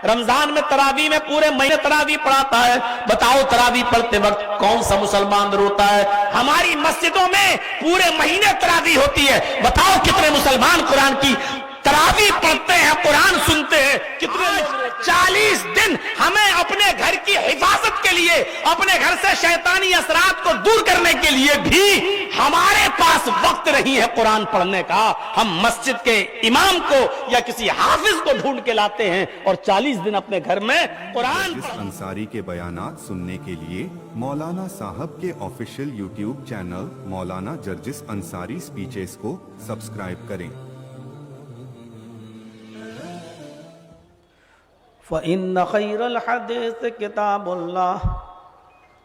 رمضان میں تراویح میں پورے مہینے تراویح پڑھاتا ہے. بتاؤ تراویح پڑھتے وقت کون سا مسلمان روتا ہے؟ ہماری مسجدوں میں پورے مہینے تراویح ہوتی ہے. بتاؤ کتنے مسلمان قرآن کی تراویح پڑھتے ہیں، قرآن سنتے ہیں؟ کتنے 40 دن ہمیں اپنے گھر کی حفاظت کے لیے، اپنے گھر سے شیطانی اثرات کو دور کرنے کے لیے بھی ہمارے پاس وقت نہیں ہے قرآن پڑھنے کا. ہم مسجد کے امام کو یا کسی حافظ کو ڈھونڈ کے لاتے ہیں اور 40 دن اپنے گھر میں قرآن. جرجس انصاری کے بیانات سننے کے لیے مولانا صاحب کے آفیشیل یوٹیوب چینل مولانا جرجس انصاری سپیچز کو سبسکرائب کریں. فإن خير الحديث كتاب الله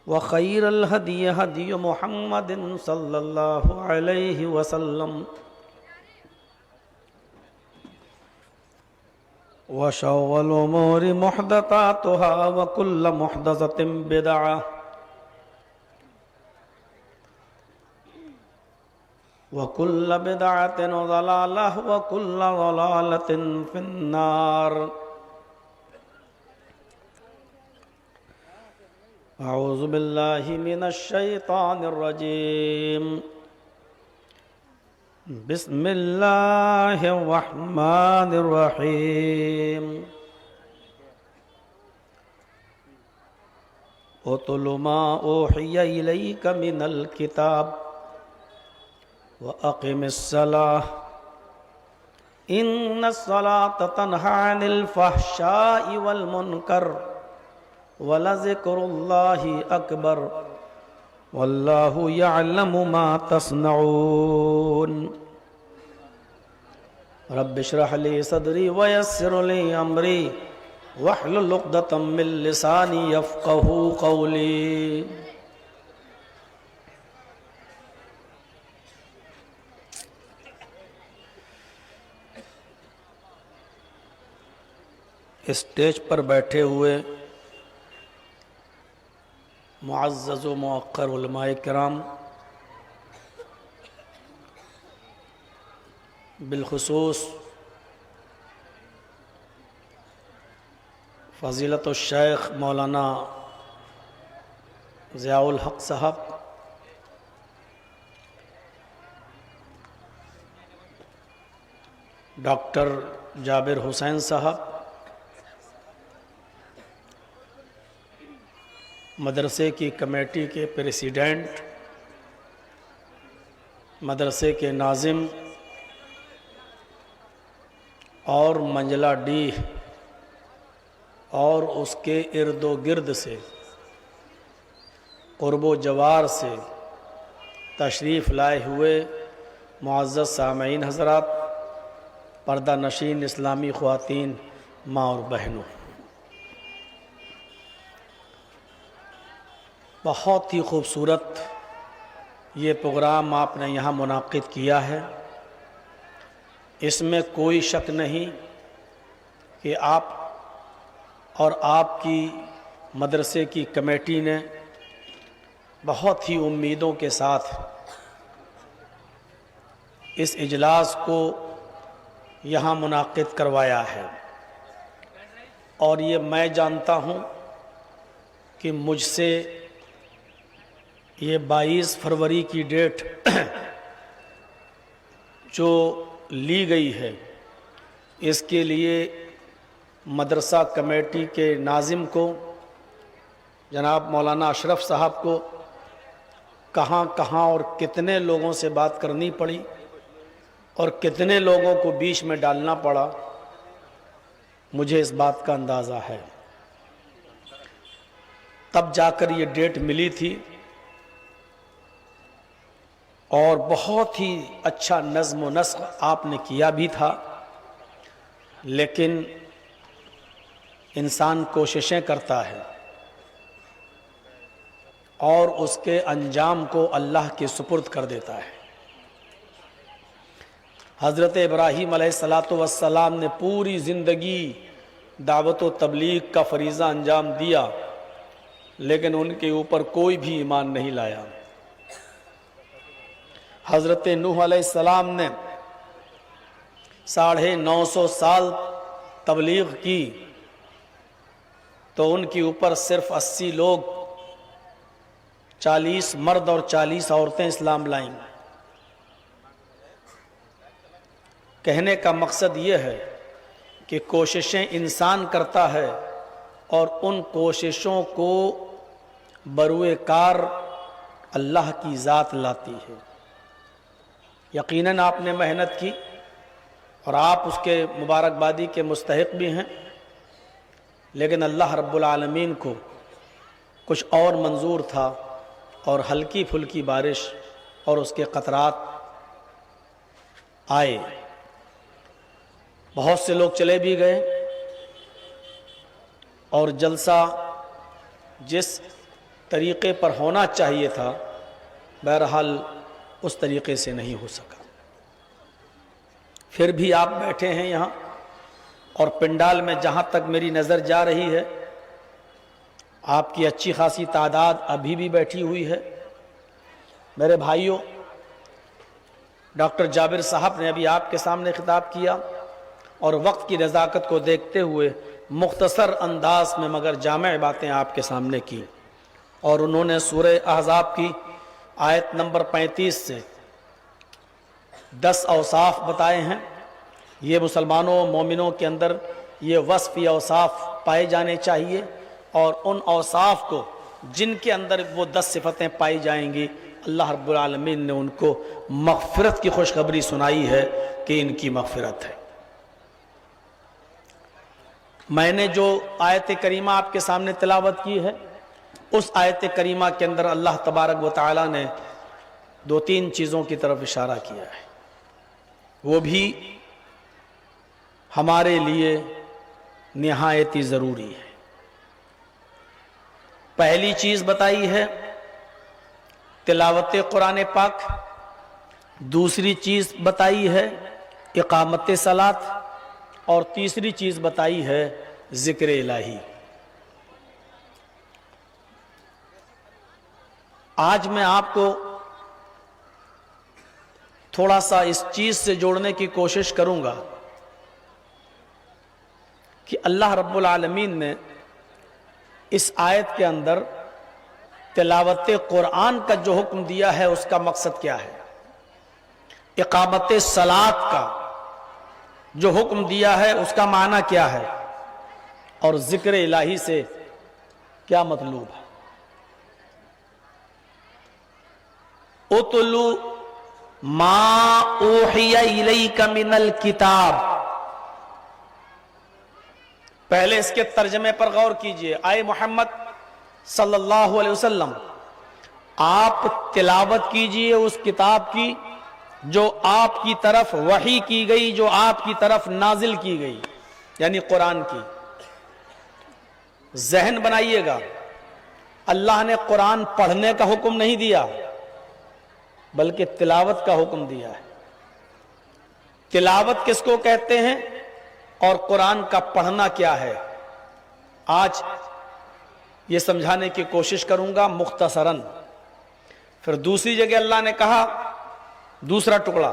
وخير الهدي هدي محمد صلى الله عليه وسلم وشر الأمور محدثاتها وكل محدثة بدعة وكل بدعة ضلالة وكل ضلالة في النار. اعوذ باللہ من الشیطان الرجیم. بسم اللہ الرحمن الرحیم. اتل ما اوحی الیک من الکتاب واقم الصلاۃ ان الصلاۃ تنہی عن الفحشاء والمنکر وَلَذِكْرُ اللَّهِ أَكْبَرُ وَاللَّهُ يَعْلَمُ مَا تَصْنَعُونَ. رَبِّ اشْرَحْ لِي صَدْرِي وَيَسِّرْ لِي أَمْرِي وَاحْلُلْ عُقْدَةً مِّن لِّسَانِي يَفْقَهُوا قَوْلِي. اسٹیج پر بیٹھے ہوئے معزز و موقر علماء کرام، بالخصوص فضیلت الشیخ مولانا ضیاء الحق صاحب، ڈاکٹر جابر حسین صاحب، مدرسے کی کمیٹی کے پریزیڈنٹ، مدرسے کے ناظم اور منجلہ ڈی اور اس کے ارد و گرد سے قرب و جوار سے تشریف لائے ہوئے معزز سامعین حضرات، پردہ نشین اسلامی خواتین، ماں اور بہنوں، بہت ہی خوبصورت یہ پروگرام آپ نے یہاں منعقد کیا ہے. اس میں کوئی شک نہیں کہ آپ اور آپ کی مدرسے کی کمیٹی نے بہت ہی امیدوں کے ساتھ اس اجلاس کو یہاں منعقد کروایا ہے. اور یہ میں جانتا ہوں کہ مجھ سے یہ 22 فروری کی ڈیٹ جو لی گئی ہے، اس کے لیے مدرسہ کمیٹی کے ناظم کو جناب مولانا اشرف صاحب کو کہاں کہاں اور کتنے لوگوں سے بات کرنی پڑی اور کتنے لوگوں کو بیچ میں ڈالنا پڑا، مجھے اس بات کا اندازہ ہے. تب جا کر یہ ڈیٹ ملی تھی اور بہت ہی اچھا نظم و نسق آپ نے کیا بھی تھا، لیکن انسان کوششیں کرتا ہے اور اس کے انجام کو اللہ کے سپرد کر دیتا ہے. حضرت ابراہیم علیہ السلام نے پوری زندگی دعوت و تبلیغ کا فریضہ انجام دیا، لیکن ان کے اوپر کوئی بھی ایمان نہیں لایا. حضرت نوح علیہ السلام نے 950 سال تبلیغ کی تو ان کے اوپر صرف 80 لوگ، 40 مرد اور 40 عورتیں اسلام لائیں۔ کہنے کا مقصد یہ ہے کہ کوششیں انسان کرتا ہے اور ان کوششوں کو بروئے کار اللہ کی ذات لاتی ہے۔ یقیناً آپ نے محنت کی اور آپ اس کے مبارکبادی کے مستحق بھی ہیں، لیکن اللہ رب العالمین کو کچھ اور منظور تھا، اور ہلکی پھلکی بارش اور اس کے قطرات آئے، بہت سے لوگ چلے بھی گئے، اور جلسہ جس طریقے پر ہونا چاہیے تھا بہرحال اس طریقے سے نہیں ہو سکا۔ پھر بھی آپ بیٹھے ہیں یہاں، اور پنڈال میں جہاں تک میری نظر جا رہی ہے آپ کی اچھی خاصی تعداد ابھی بھی بیٹھی ہوئی ہے۔ میرے بھائیوں، ڈاکٹر جابر صاحب نے ابھی آپ کے سامنے خطاب کیا، اور وقت کی نزاکت کو دیکھتے ہوئے مختصر انداز میں مگر جامع باتیں آپ کے سامنے کی، اور انہوں نے سورہ احزاب کی آیت نمبر 35 سے 10 اوصاف بتائے ہیں۔ یہ مسلمانوں مومنوں کے اندر یہ وصف یا اوصاف پائے جانے چاہیے، اور ان اوصاف کو جن کے اندر وہ 10 صفتیں پائی جائیں گی، اللہ رب العالمین نے ان کو مغفرت کی خوشخبری سنائی ہے کہ ان کی مغفرت ہے۔ میں نے جو آیت کریمہ آپ کے سامنے تلاوت کی ہے، اس آیت کریمہ کے اندر اللہ تبارک و تعالی نے 2-3 چیزوں کی طرف اشارہ کیا ہے، وہ بھی ہمارے لیے نہایت ہی ضروری ہے۔ پہلی چیز بتائی ہے تلاوت قرآن پاک، دوسری چیز بتائی ہے اقامت صلاۃ، اور تیسری چیز بتائی ہے ذکر الہی۔ آج میں آپ کو تھوڑا سا اس چیز سے جوڑنے کی کوشش کروں گا کہ اللہ رب العالمین نے اس آیت کے اندر تلاوت قرآن کا جو حکم دیا ہے اس کا مقصد کیا ہے، اقامت صلاۃ کا جو حکم دیا ہے اس کا معنی کیا ہے، اور ذکر الہی سے کیا مطلوب ہے۔ اتلو ما اوحی الیک من الکتاب، پہلے اس کے ترجمے پر غور کیجئے۔ آئے محمد صلی اللہ علیہ وسلم، آپ تلاوت کیجئے اس کتاب کی جو آپ کی طرف وحی کی گئی، جو آپ کی طرف نازل کی گئی، یعنی قرآن کی۔ ذہن بنائیے گا، اللہ نے قرآن پڑھنے کا حکم نہیں دیا بلکہ تلاوت کا حکم دیا ہے۔ تلاوت کس کو کہتے ہیں اور قرآن کا پڑھنا کیا ہے، آج یہ سمجھانے کی کوشش کروں گا مختصراً۔ پھر دوسری جگہ اللہ نے کہا، دوسرا ٹکڑا،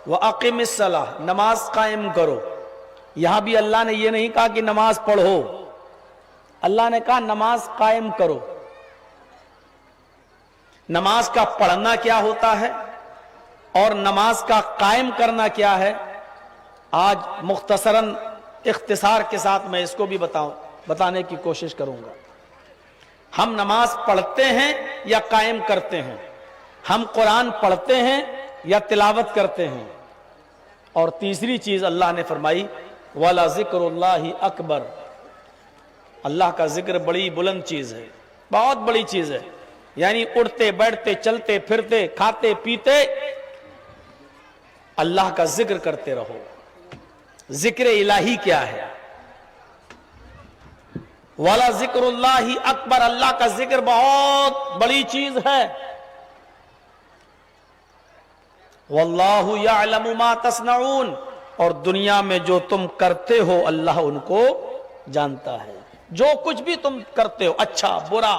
وَأَقِمِ الصَّلَاةَ، نماز قائم کرو۔ یہاں بھی اللہ نے یہ نہیں کہا کہ نماز پڑھو، اللہ نے کہا نماز قائم کرو۔ نماز کا پڑھنا کیا ہوتا ہے اور نماز کا قائم کرنا کیا ہے، آج مختصراً اختصار کے ساتھ میں اس کو بھی بتانے کی کوشش کروں گا۔ ہم نماز پڑھتے ہیں یا قائم کرتے ہیں، ہم قرآن پڑھتے ہیں یا تلاوت کرتے ہیں، اور تیسری چیز اللہ نے فرمائی وَلَا ذِكْرُ اللَّهِ أَكْبَرُ، اللہ کا ذکر بڑی بلند چیز ہے، بہت بڑی چیز ہے، یعنی اٹھتے بیٹھتے چلتے پھرتے کھاتے پیتے اللہ کا ذکر کرتے رہو۔ ذکر الہی کیا ہے؟ وَلَا ذِكْرُ اللَّهِ أَكْبَرُ، اللہ کا ذکر بہت بڑی چیز ہے۔ وَاللَّهُ يَعْلَمُ مَا تَصْنَعُونَ، اور دنیا میں جو تم کرتے ہو اللہ ان کو جانتا ہے۔ جو کچھ بھی تم کرتے ہو، اچھا برا،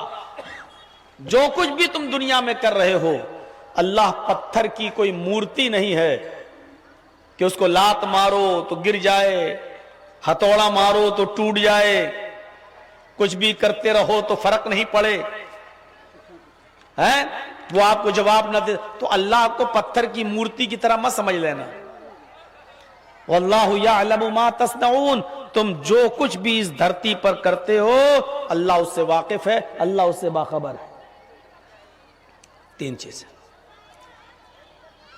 جو کچھ بھی تم دنیا میں کر رہے ہو، اللہ پتھر کی کوئی مورتی نہیں ہے کہ اس کو لات مارو تو گر جائے، ہتھوڑا مارو تو ٹوٹ جائے، کچھ بھی کرتے رہو تو فرق نہیں پڑے ہیں، وہ آپ کو جواب نہ دے تو اللہ کو پتھر کی مورتی کی طرح مت سمجھ لینا. واللہ یعلم ما تصنعون، تم جو کچھ بھی اس دھرتی پر کرتے ہو اللہ اس سے واقف ہے، اللہ اس سے باخبر ہے. 3 چیزیں.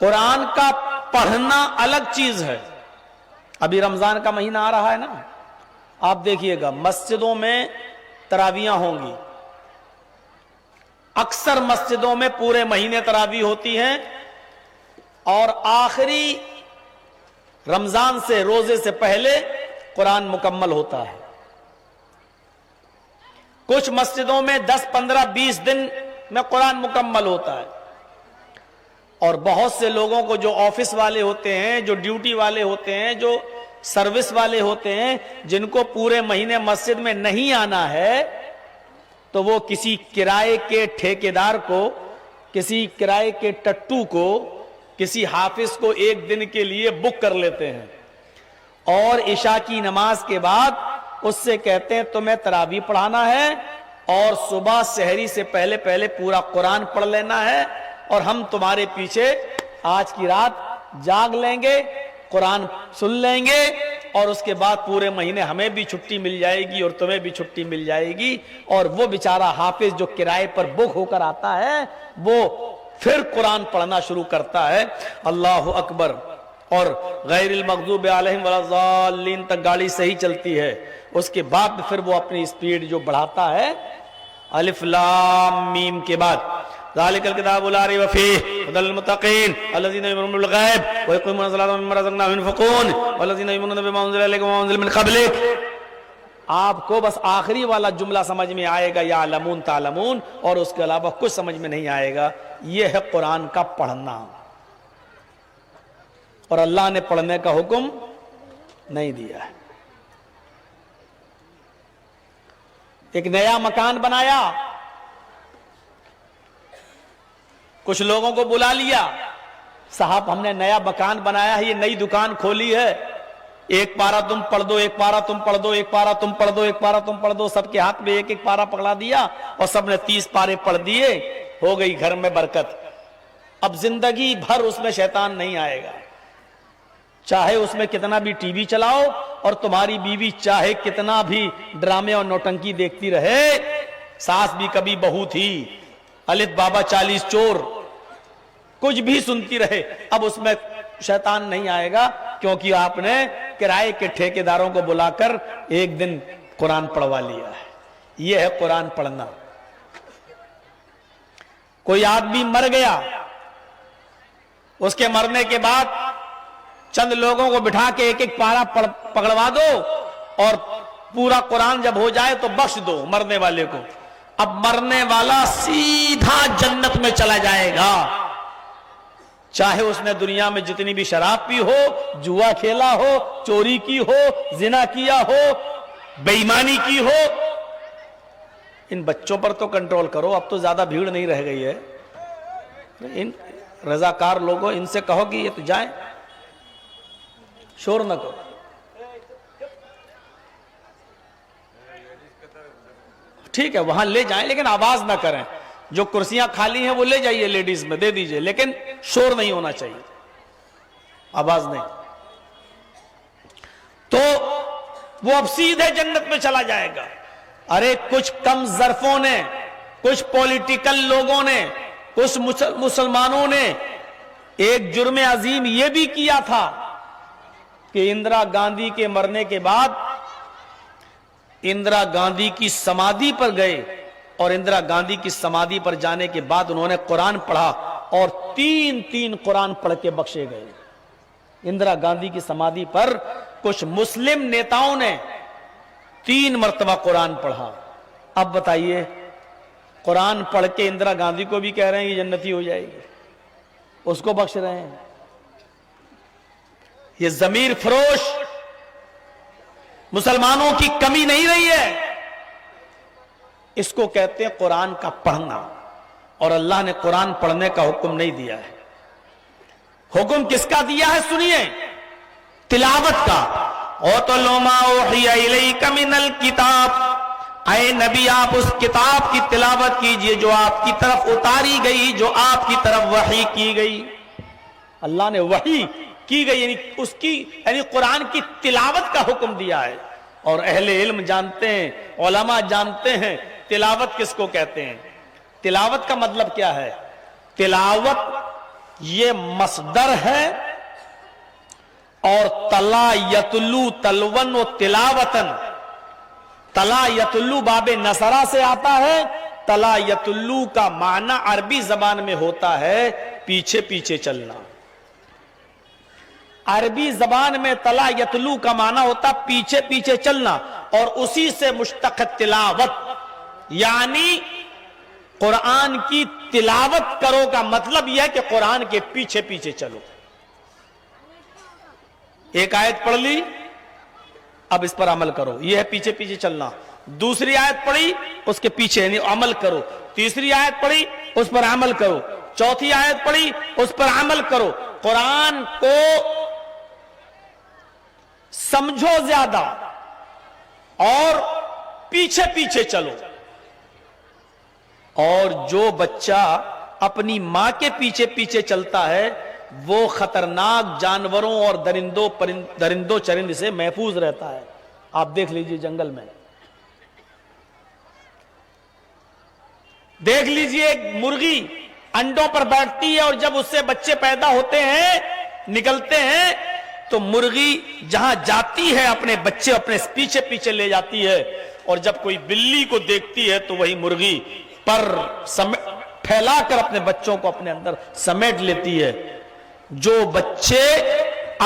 قرآن کا پڑھنا الگ چیز ہے. ابھی رمضان کا مہینہ آ رہا ہے نا، آپ دیکھیے گا مسجدوں میں تراویحاں ہوں گی. اکثر مسجدوں میں پورے مہینے تراویح ہوتی ہیں اور آخری رمضان سے، روزے سے پہلے قرآن مکمل ہوتا ہے. کچھ مسجدوں میں 10 15 20 دن میں قرآن مکمل ہوتا ہے. اور بہت سے لوگوں کو جو آفس والے ہوتے ہیں، جو ڈیوٹی والے ہوتے ہیں، جو سروس والے ہوتے ہیں، جن کو پورے مہینے مسجد میں نہیں آنا ہے تو وہ کسی کرائے کے ٹھیکیدار کو، کسی کرائے کے ٹٹو کو، کسی حافظ کو ایک دن کے لیے بک کر لیتے ہیں اور عشاء کی نماز کے بعد اس سے کہتے ہیں تمہیں تراویح پڑھانا ہے اور صبح سحری سے پہلے پہلے پورا قرآن پڑھ لینا ہے اور ہم تمہارے پیچھے آج کی رات جاگ لیں گے، قرآن سن لیں گے اور اس کے بعد پورے مہینے ہمیں بھی چھٹی مل جائے گی اور تمہیں بھی چھٹی مل جائے گی. اور وہ بیچارہ حافظ جو کرائے پر بک ہو کر آتا ہے وہ پھر قرآن پڑھنا شروع کرتا ہے. اللہ اکبر. اور غیر المغضوب علیہم ولا الضالین تک گاڑی صحیح چلتی ہے، اس کے بعد پھر وہ اپنی سپیڈ جو بڑھاتا ہے الف لام میم کے بعد ذالک الکتاب لا ریب فیہ ھدی للمتقین الذین یؤمنون بالغیب ویقیمون الصلاۃ ومما رزقناہم ینفقون والذین یؤمنون بما انزل الیک وما انزل من قبلک. آپ کو بس آخری والا جملہ سمجھ میں آئے گا یعلمون تعلمون، اور اس کے علاوہ کچھ سمجھ میں نہیں آئے گا. یہ ہے قرآن کا پڑھنا. اور اللہ نے پڑھنے کا حکم نہیں دیا ہے. ایک نیا مکان بنایا، کچھ لوگوں کو بلا لیا، صاحب ہم نے نیا مکان بنایا ہے، یہ نئی دکان کھولی ہے، ایک پارا تم پڑھ دو، ایک پارا تم پڑھ دو، ایک پارا تم پڑھ دو، ایک پارا تم پڑھ دو. سب کے ہاتھ میں ایک ایک پارا پکڑا دیا اور سب نے 30 پارے پڑھ دیے. ہو گئی گھر میں برکت. اب زندگی بھر اس میں شیطان نہیں آئے گا. چاہے اس میں کتنا بھی ٹی وی چلاؤ اور تمہاری بیوی چاہے کتنا بھی ڈرامے اور نوٹنکی دیکھتی رہے، ساس بھی کبھی بہو تھی، الف بابا 40 چور، کچھ بھی سنتی رہے، اب اس میں شیطان نہیں آئے گا کیونکہ آپ نے کرائے کے ٹھیکیداروں کو بلا کر ایک دن قرآن پڑھوا لیا ہے. یہ ہے قرآن پڑھنا. کوئی آدمی مر گیا، اس کے مرنے کے بعد چند لوگوں کو بٹھا کے ایک ایک پارا پکڑوا دو اور پورا قرآن جب ہو جائے تو بخش دو مرنے والے کو. اب مرنے والا سیدھا جنت میں چلا جائے گا، چاہے اس نے دنیا میں جتنی بھی شراب پی ہو، جوا کھیلا ہو، چوری کی ہو، زنا کیا ہو، بے ایمانی کی ہو. ان بچوں پر تو کنٹرول کرو، اب تو زیادہ بھیڑ نہیں رہ گئی ہے. ان رضاکار لوگوں ان سے کہو کہ یہ تو جائیں، شور نہ کرو. ٹھیک ہے وہاں لے جائیں لیکن آواز نہ کریں. جو کرسیاں خالی ہیں وہ لے جائیے لیڈیز میں دے دیجئے، لیکن شور نہیں ہونا چاہیے، آواز نہیں. تو وہ اب سیدھے جنت میں چلا جائے گا. ارے کچھ کم ظرفوں نے، کچھ پولیٹیکل لوگوں نے، کچھ مسلمانوں نے ایک جرم عظیم یہ بھی کیا تھا کہ اندرا گاندھی کے مرنے کے بعد اندرا گاندھی کی سمادھی پر گئے اور اندرا گاندھی کی سمادھی پر جانے کے بعد انہوں نے قرآن پڑھا اور 3 قرآن پڑھ کے بخشے گئے. اندرا گاندھی کی سمادھی پر کچھ مسلم نیتاؤں نے 3 مرتبہ قرآن پڑھا. اب بتائیے قرآن پڑھ کے اندرا گاندھی کو بھی کہہ رہے ہیں یہ جنتی ہو جائے گی، اس کو بخش رہے ہیں. یہ ضمیر فروش مسلمانوں کی کمی نہیں رہی ہے. اس کو کہتے ہیں قرآن کا پڑھنا. اور اللہ نے قرآن پڑھنے کا حکم نہیں دیا ہے. حکم کس کا دیا ہے سنیے، تلاوت کا. وَاتْلُ مَا أُوحِيَ إِلَيْكَ مِنَ الْكِتَابِ اے نبی آپ اس کتاب کی تلاوت کیجئے جو آپ کی طرف اتاری گئی، جو آپ کی طرف وحی کی گئی۔ اللہ نے وحی کی گئی یعنی قرآن کی تلاوت کا حکم دیا ہے۔ اور اہل علم جانتے ہیں، علماء جانتے ہیں تلاوت کس کو کہتے ہیں۔ تلاوت کا مطلب کیا ہے؟ تلاوت یہ مصدر ہے، اور تلا یتلو تلون و تلاوتن، تلا یتلو باب نصرہ سے آتا ہے۔ تلا یتلو کا معنی عربی زبان میں ہوتا ہے پیچھے پیچھے چلنا۔ عربی زبان میں تلا یتلو کا معنی ہوتا پیچھے پیچھے چلنا، اور اسی سے مشتق تلاوت، یعنی قرآن کی تلاوت کرو کا مطلب یہ ہے کہ قرآن کے پیچھے پیچھے چلو۔ ایک آیت پڑھ لی، اب اس پر عمل کرو، یہ ہے پیچھے پیچھے چلنا۔ دوسری آیت پڑھی، اس کے پیچھے یعنی عمل کرو۔ تیسری آیت پڑھی، اس پر عمل کرو۔ چوتھی آیت پڑھی، اس پر عمل کرو۔ قرآن کو سمجھو زیادہ اور پیچھے پیچھے چلو۔ اور جو بچہ اپنی ماں کے پیچھے پیچھے چلتا ہے وہ خطرناک جانوروں اور درندوں چرند سے محفوظ رہتا ہے۔ آپ دیکھ لیجئے جنگل میں، دیکھ لیجئے ایک مرغی انڈوں پر بیٹھتی ہے، اور جب اس سے بچے پیدا ہوتے ہیں، نکلتے ہیں، تو مرغی جہاں جاتی ہے اپنے بچے اپنے پیچھے پیچھے لے جاتی ہے، اور جب کوئی بلی کو دیکھتی ہے تو وہی مرغی پر پھیلا کر اپنے بچوں کو اپنے اندر سمیٹ لیتی ہے۔ جو بچے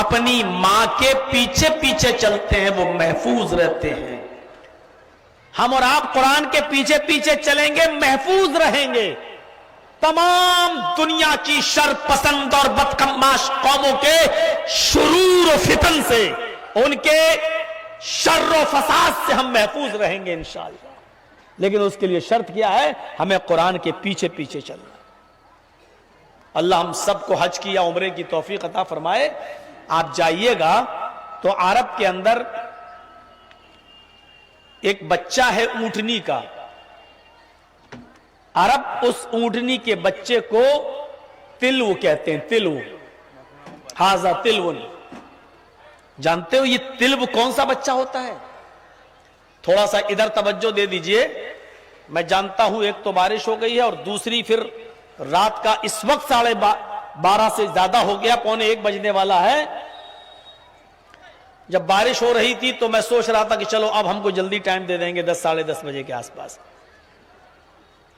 اپنی ماں کے پیچھے پیچھے چلتے ہیں وہ محفوظ رہتے ہیں۔ ہم اور آپ قرآن کے پیچھے پیچھے چلیں گے، محفوظ رہیں گے تمام دنیا کی شر پسند اور بدکماش قوموں کے شرور و فتن سے، ان کے شر و فساد سے ہم محفوظ رہیں گے انشاءاللہ۔ لیکن اس کے لیے شرط کیا ہے؟ ہمیں قرآن کے پیچھے پیچھے چلنا۔ اللہ ہم سب کو حج کی یا عمرے کی توفیق عطا فرمائے۔ آپ جائیے گا تو عرب کے اندر ایک بچہ ہے اونٹنی کا، عرب اس اونٹنی کے بچے کو تلو کہتے ہیں، تلو، ہاذا تلون۔ جانتے ہو یہ تلو کون سا بچہ ہوتا ہے؟ تھوڑا سا ادھر توجہ دے دیجئے، میں جانتا ہوں ایک تو بارش ہو گئی ہے، اور دوسری پھر رات کا اس وقت 12:30 سے زیادہ ہو گیا، 1:45 بجنے والا ہے۔ جب بارش ہو رہی تھی تو میں سوچ رہا تھا کہ چلو اب ہم کو جلدی ٹائم دے دیں گے 10 ساڑھے 10 بجے کے آس پاس،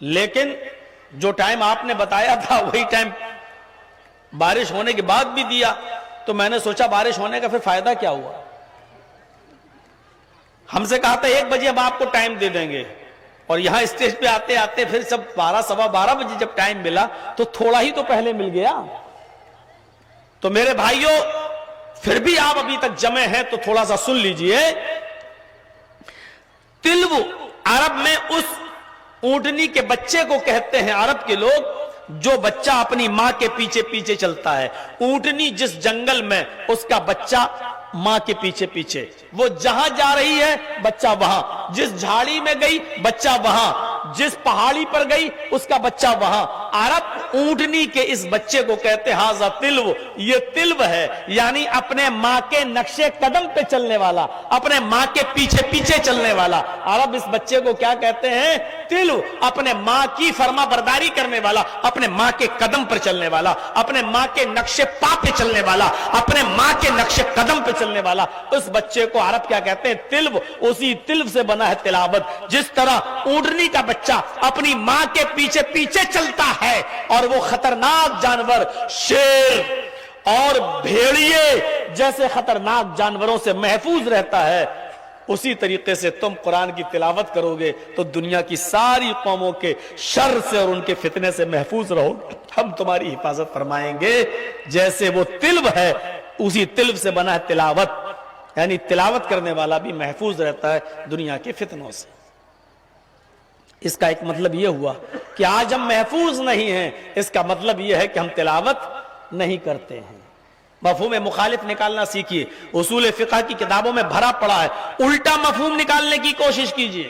لیکن جو ٹائم آپ نے بتایا تھا وہی ٹائم بارش ہونے کے بعد بھی دیا، تو میں نے سوچا بارش ہونے کا پھر فائدہ کیا ہوا۔ ہم سے کہا تھا 1 بجے ہم آپ کو ٹائم دے دیں گے، اور یہاں اسٹیج پہ آتے آتے پھر سب 12 سوا 12 بجے جب ٹائم ملا تو تھوڑا ہی تو پہلے مل گیا۔ تو میرے بھائیوں پھر بھی آپ ابھی تک جمع ہیں تو تھوڑا سا سن لیجئے۔ تلو عرب میں اس اونٹنی کے بچے کو کہتے ہیں عرب کے لوگ جو بچہ اپنی ماں کے پیچھے پیچھے چلتا ہے۔ اونٹنی جس جنگل میں، اس کا بچہ ماں کے پیچھے پیچھے، وہ جہاں جا رہی ہے بچہ وہاں، جس جھاڑی میں گئی بچہ وہاں، جس پہاڑی پر گئی اس کا بچہ وہاں۔ عرب اونٹنی کے اس بچے کو کہتے ہیں ہاذا تلو، یہ تلو ہے، یعنی اپنے ماں کے نقشے قدم پہ چلنے والا، اپنے ماں کے پیچھے پیچھے چلنے والا۔ عرب اس بچے کو کیا کہتے ہیں؟ تلو، اپنے ماں کی فرما برداری کرنے والا، اپنے ماں کے قدم پر چلنے والا، اپنے ماں کے نقشے پا پہ چلنے والا، اپنے ماں کے نقشے قدم پہ چلنے والا۔ اس بچے کو عرب کیا کہتے ہیں؟ تلو۔ اسی تلو سے بنا ہے تلاوت۔ جس طرح اونٹنی کا بچہ اپنی ماں کے پیچھے پیچھے چلتا ہے اور وہ خطرناک جانور شیر اور بھیڑیے جیسے خطرناک جانوروں سے محفوظ رہتا ہے، اسی طریقے سے تم قرآن کی تلاوت کرو گے تو دنیا کی ساری قوموں کے شر سے اور ان کے فتنے سے محفوظ رہو گے۔ ہم تمہاری حفاظت فرمائیں گے۔ جیسے وہ تلو ہے اسی تلو سے بنا ہے تلاوت، یعنی تلاوت کرنے والا بھی محفوظ رہتا ہے دنیا کے فتنوں سے۔ اس کا ایک مطلب یہ ہوا کہ آج ہم محفوظ نہیں ہیں، اس کا مطلب یہ ہے کہ ہم تلاوت نہیں کرتے ہیں۔ مفہوم مخالف نکالنا سیکھیے، اصول فقہ کی کتابوں میں بھرا پڑا ہے، الٹا مفہوم نکالنے کی کوشش کیجیے۔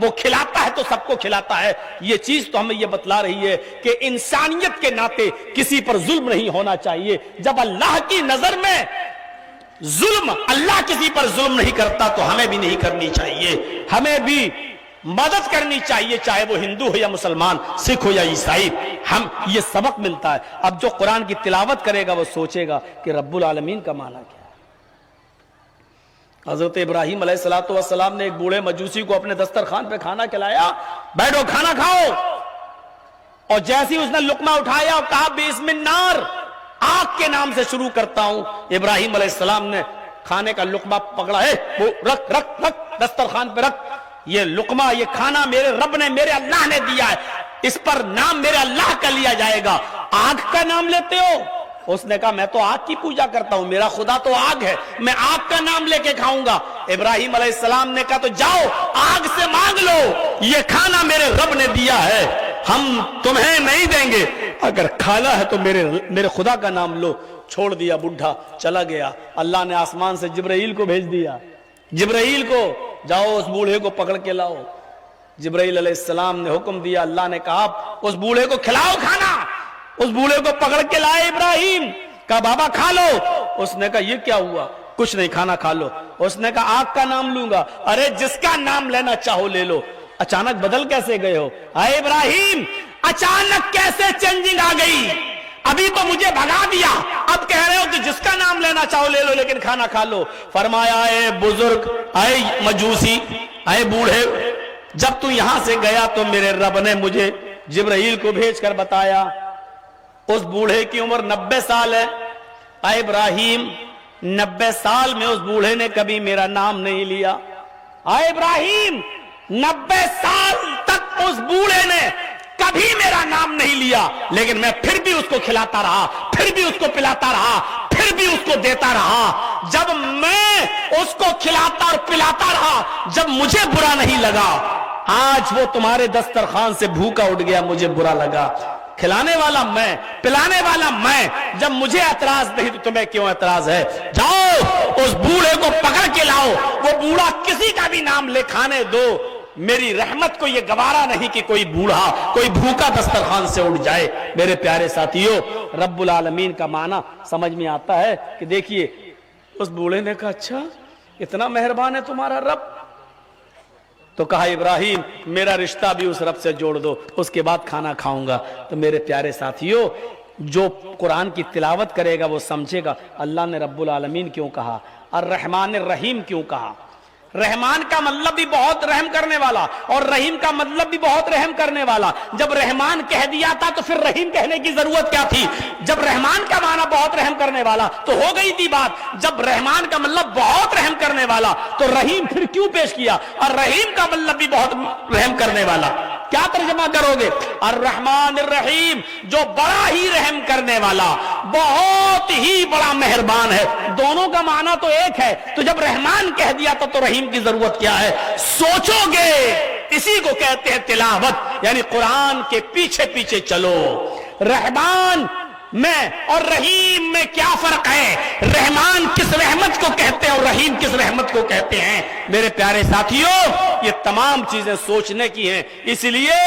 وہ کھلاتا ہے تو سب کو کھلاتا ہے. یہ چیز تو ہمیں یہ بتلا رہی ہے کہ انسانیت کے ناطے کسی پر ظلم نہیں ہونا چاہیے. جب اللہ کی نظر میں ظلم، اللہ کسی پر ظلم نہیں کرتا تو ہمیں بھی نہیں کرنی چاہیے. ہمیں بھی مدد کرنی چاہیے، چاہے وہ ہندو ہو یا مسلمان، سکھ ہو یا عیسائی. ہم یہ سبق ملتا ہے. اب جو قرآن کی تلاوت کرے گا وہ سوچے گا کہ رب العالمین کا معنی کیا ہے. حضرت ابراہیم علیہ السلام نے ایک بوڑھے مجوسی کو اپنے دسترخوان پہ کھانا کھلایا. بیٹھو کھانا کھاؤ. اور جیسے ہی اس نے لقمہ اٹھایا اور کہا بسم النار، آگ کے نام سے شروع کرتا ہوں. ابراہیم علیہ السلام نے کھانے کا لقمہ پکڑا ہے، وہ رکھ رکھ رکھ دسترخوان پہ رکھ. یہ لقمہ، یہ کھانا میرے رب نے، میرے اللہ نے دیا ہے، اس پر نام میرے اللہ کا لیا جائے گا. آگ کا نام لیتے ہو؟ اس نے کہا میں تو آگ کی پوجا کرتا ہوں، میرا خدا تو آگ ہے، میں آگ کا نام لے کے کھاؤں گا. ابراہیم علیہ السلام نے کہا تو جاؤ آگ سے مانگ لو، یہ کھانا میرے رب نے دیا ہے، ہم تمہیں نہیں دیں گے. اگر کھانا ہے تو میرے خدا کا نام لو. چھوڑ دیا بڈھا، چلا گیا. اللہ نے آسمان سے جبرائیل کو بھیج دیا. جبرائیل کو جاؤ اس بوڑھے کو پکڑ کے لاؤ. جبرائیل علیہ السلام نے حکم دیا. اللہ نے کہا اس بوڑھے کو کھلاؤ کھانا. اس بوڑھے کو پکڑ کے لائے ابراہیم. کہا بابا کھا لو. اس نے کہا یہ کیا ہوا؟ کچھ نہیں، کھانا کھا لو. اس نے کہا آگ کا نام لوں گا. ارے جس کا نام لینا چاہو لے لو. اچانک بدل کیسے گئے ہو؟ اے ابراہیم اچانک کیسے چینجنگ آ گئی؟ ابھی تو مجھے بھگا دیا، اب کہہ رہے ہو کہ جس کا نام لینا چاہو لے لو لیکن کھانا کھا لو. فرمایا اے بزرگ، اے مجوسی، اے بوڑھے، جب تو یہاں سے گیا تو میرے رب نے مجھے جبرائیل کو بھیج کر بتایا اس بوڑھے کی عمر 90 سال ہے. اے ابراہیم 90 سال میں اس بوڑھے نے کبھی میرا نام نہیں لیا. اے ابراہیم 90 سال تک اس بوڑھے نے کبھی میرا نام نہیں لیا، لیکن میں پھر بھی اس کو کھلاتا رہا، پھر بھی اس کو پلاتا رہا، پھر بھی اس کو دیتا رہا. جب میں اس کو کھلاتا اور پلاتا رہا، جب مجھے برا نہیں لگا، آج وہ تمہارے دسترخوان سے بھوکا اٹھ گیا، مجھے برا لگا. کھلانے والا میں، پلانے والا میں، جب مجھے اعتراض نہیں تو تمہیں کیوں اعتراض ہے؟ جاؤ اس بوڑھے کو پکڑ کے لاؤ. وہ بوڑھا کسی کا بھی نام لے، کھانے دو. میری رحمت کو یہ گوارا نہیں کہ کوئی بوڑھا، کوئی بھوکا دسترخوان سے اٹھ جائے. میرے پیارے ساتھیوں، رب العالمین کا معنی سمجھ میں آتا ہے کہ دیکھیے اس بوڑھے نے کہا اچھا اتنا مہربان ہے تمہارا رب؟ تو کہا ابراہیم میرا رشتہ بھی اس رب سے جوڑ دو، اس کے بعد کھانا کھاؤں گا. تو میرے پیارے ساتھیوں، جو قرآن کی تلاوت کرے گا وہ سمجھے گا اللہ نے رب العالمین کیوں کہا، الرحمن الرحیم کیوں کہا. رحمان کا مطلب بھی بہت رحم کرنے والا اور رحیم کا مطلب بھی بہت رحم کرنے والا. جب رحمان کہہ دیا تھا تو پھر رحیم کہنے کی ضرورت کیا تھی؟ جب رحمان کا معنی بہت رحم کرنے والا تو ہو گئی تھی بات. جب رحمان کا مطلب بہت رحم کرنے والا تو رحیم پھر کیوں پیش کیا؟ اور رحیم کا مطلب بھی بہت رحم کرنے والا. کیا ترجمہ کرو گے؟ الرحمن الرحیم، جو بڑا ہی رحم کرنے والا، بہت ہی بڑا مہربان ہے. دونوں کا معنی تو ایک ہے. تو جب رحمان کہہ دیا تھا تو رحیم کی ضرورت کیا ہے؟ سوچو گے، اسی کو کہتے ہیں تلاوت، یعنی قرآن کے پیچھے پیچھے چلو. رحمان میں اور رحیم میں کیا فرق ہے؟ رحمان کس رحمت کو کہتے ہیں اور رحیم کس رحمت کو کہتے ہیں؟ میرے پیارے ساتھیوں، یہ تمام چیزیں سوچنے کی ہیں. اس لیے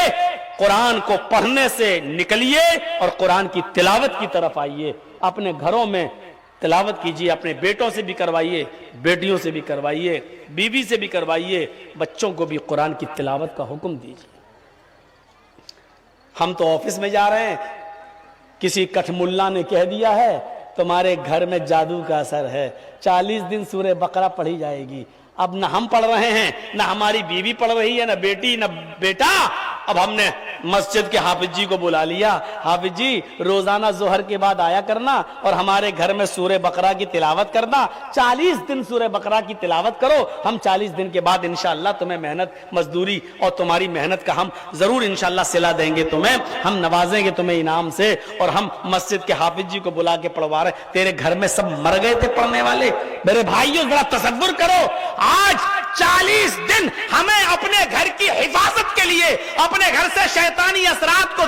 قرآن کو پڑھنے سے نکلیے اور قرآن کی تلاوت کی طرف آئیے. اپنے گھروں میں تلاوت کیجیے، اپنے بیٹوں سے بھی کروائیے، بیٹیوں سے بھی کروائیے، بیوی سے بھی کروائیے، بچوں کو بھی قرآن کی تلاوت کا حکم دیجیے. ہم تو آفس میں جا رہے ہیں، کسی کٹھ ملا نے کہہ دیا ہے تمہارے گھر میں جادو کا اثر ہے، 40 دن سورہ بقرہ پڑھی جائے گی. اب نہ ہم پڑھ رہے ہیں، نہ ہماری بیوی پڑھ رہی ہے، نہ بیٹی نہ بیٹا. اب ہم نے مسجد کے حافظ جی کو بلا لیا، حافظ جی روزانہ ظہر کے بعد آیا کرنا اور ہمارے گھر میں سورہ بقرہ کی تلاوت کرنا. 40 دن سورہ بقرہ کی تلاوت کرو، ہم 40 دن کے بعد انشاءاللہ تمہیں محنت مزدوری اور تمہاری محنت کا ہم ضرور انشاءاللہ صلہ دیں گے، تمہیں ہم نوازیں گے تمہیں انعام سے. اور ہم مسجد کے حافظ جی کو بلا کے پڑھوا رہے. تیرے گھر میں سب مر گئے تھے پڑھنے والے؟ میرے بھائیوں ذرا تصور کرو، آج 40 دن ہمیں اپنے گھر کی حفاظت کے لیے، اپنے گھر سے شیطانی اثرات کو